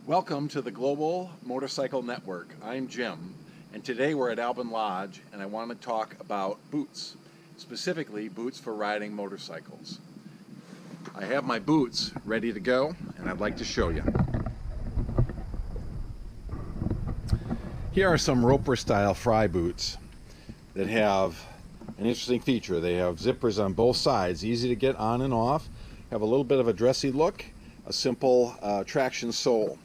Welcome to the Global Motorcycle Network. I'm Jim, and today we're at Albin Lodge, and I want to talk about boots, specifically boots for riding motorcycles. I have my boots ready to go, and I'd like to show you. Here are some roper style Frye boots that have an interesting feature. They have zippers on both sides, easy to get on and off, have a little bit of a dressy look, a simple traction sole.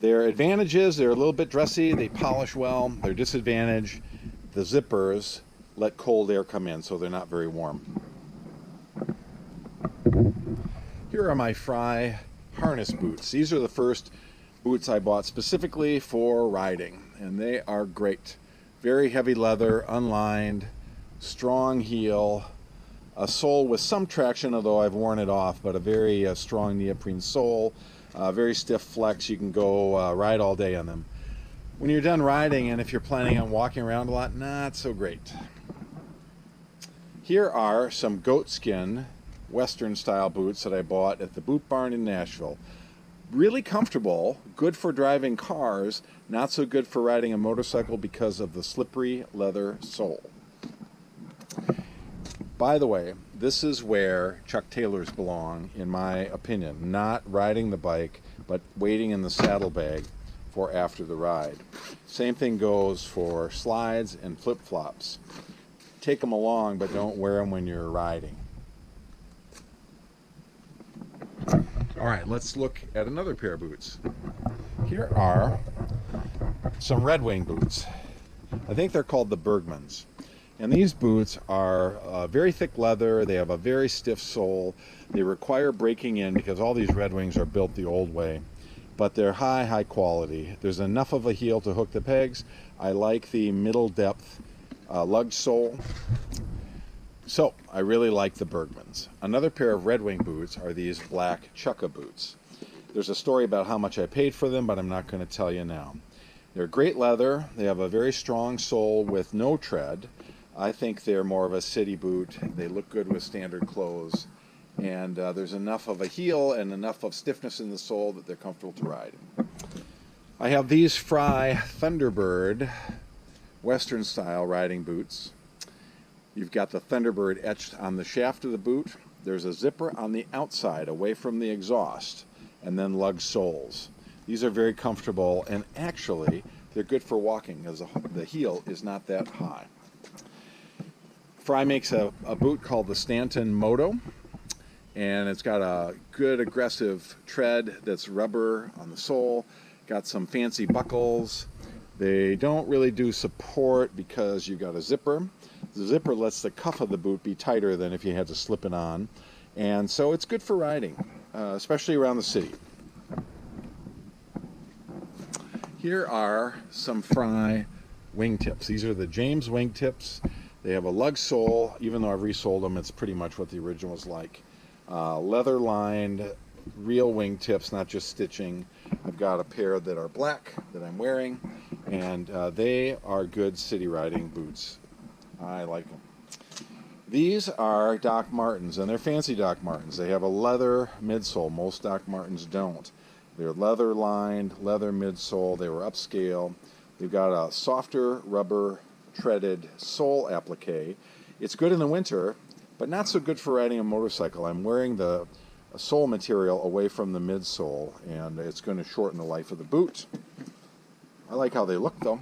Their advantage is they're a little bit dressy, they polish well. Their disadvantage, the zippers let cold air come in, so they're not very warm. Here are my Frye Harness boots. These are the first boots I bought specifically for riding, and they are great. Very heavy leather, unlined, strong heel, a sole with some traction, although I've worn it off, but a very strong neoprene sole. Very stiff flex. You can go ride all day on them. When you're done riding, and if you're planning on walking around a lot, not so great. Here are some goatskin Western style boots that I bought at the Boot Barn in Nashville. Really comfortable, good for driving cars, not so good for riding a motorcycle because of the slippery leather sole. By the way, this is where Chuck Taylors belong, in my opinion. Not riding the bike, but waiting in the saddlebag for after the ride. Same thing goes for slides and flip-flops. Take them along, but don't wear them when you're riding. All right, let's look at another pair of boots. Here are some Red Wing boots. I think they're called the Bergmans. And these boots are very thick leather. They have a very stiff sole. They require breaking in because all these Red Wings are built the old way. But they're high quality. There's enough of a heel to hook the pegs. I like the middle depth lug sole. So I really like the Bergmans. Another pair of Red Wing boots are these black Chukka boots. There's a story about how much I paid for them, but I'm not going to tell you now. They're great leather. They have a very strong sole with no tread. I think they're more of a city boot. They look good with standard clothes, and there's enough of a heel and enough of stiffness in the sole that they're comfortable to ride. I have these Frye Thunderbird Western style riding boots. You've got the Thunderbird etched on the shaft of the boot. There's a zipper on the outside away from the exhaust, and then lug soles. These are very comfortable, and actually they're good for walking as the heel is not that high. Frye makes a boot called the Stanton Moto, and it's got a good aggressive tread that's rubber on the sole, got some fancy buckles. They don't really do support because you've got a zipper. The zipper lets the cuff of the boot be tighter than if you had to slip it on, and so it's good for riding, especially around the city. Here are some Frye Wingtips. These are the James Wingtips. They have a lug sole. Even though I've resoled them, it's pretty much what the original was like. Leather lined, real wingtips, not just stitching. I've got a pair that are black that I'm wearing, and they are good city riding boots. I like them. These are Doc Martens, and they're fancy Doc Martens. They have a leather midsole. Most Doc Martens don't. They're leather lined, leather midsole. They were upscale. They've got a softer rubber treaded sole applique. It's good in the winter, but not so good for riding a motorcycle. I'm wearing the sole material away from the midsole, and it's going to shorten the life of the boot. I like how they look, though.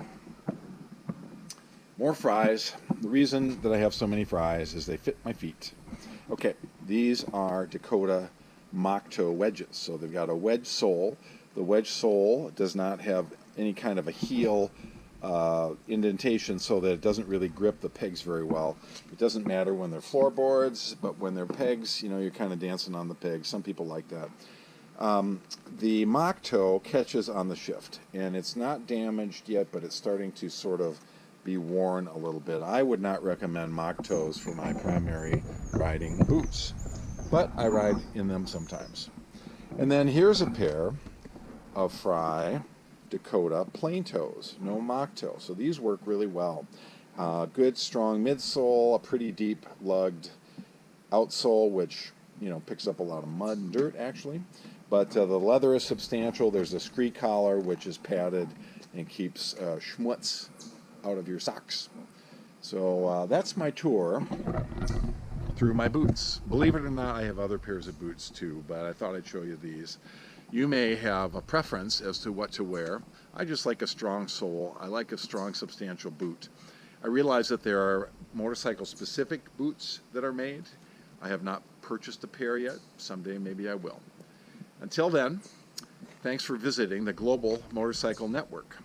More Fryes. The reason that I have so many Fryes is they fit my feet. Okay, these are Dakota Mach wedges. So they've got a wedge sole. The wedge sole does not have any kind of a heel indentation, so that it doesn't really grip the pegs very well. It doesn't matter when they're floorboards, but when they're pegs, you know, you're kind of dancing on the pegs. Some people like that. The Mach catches on the shift, and it's not damaged yet, but it's starting to sort of be worn a little bit. I would not recommend Mach for my primary riding boots, but I ride in them sometimes. And then here's a pair of Frye Dakota plain toes, no Mach toe. So these work really well. Good strong midsole, a pretty deep lugged outsole, which picks up a lot of mud and dirt actually. But the leather is substantial. There's a scree collar, which is padded and keeps schmutz out of your socks. So that's my tour through my boots. Believe it or not, I have other pairs of boots too, but I thought I'd show you these. You may have a preference as to what to wear. I just like a strong sole. I like a strong, substantial boot. I realize that there are motorcycle-specific boots that are made. I have not purchased a pair yet. Someday maybe I will. Until then, thanks for visiting the Global Motorcycle Network.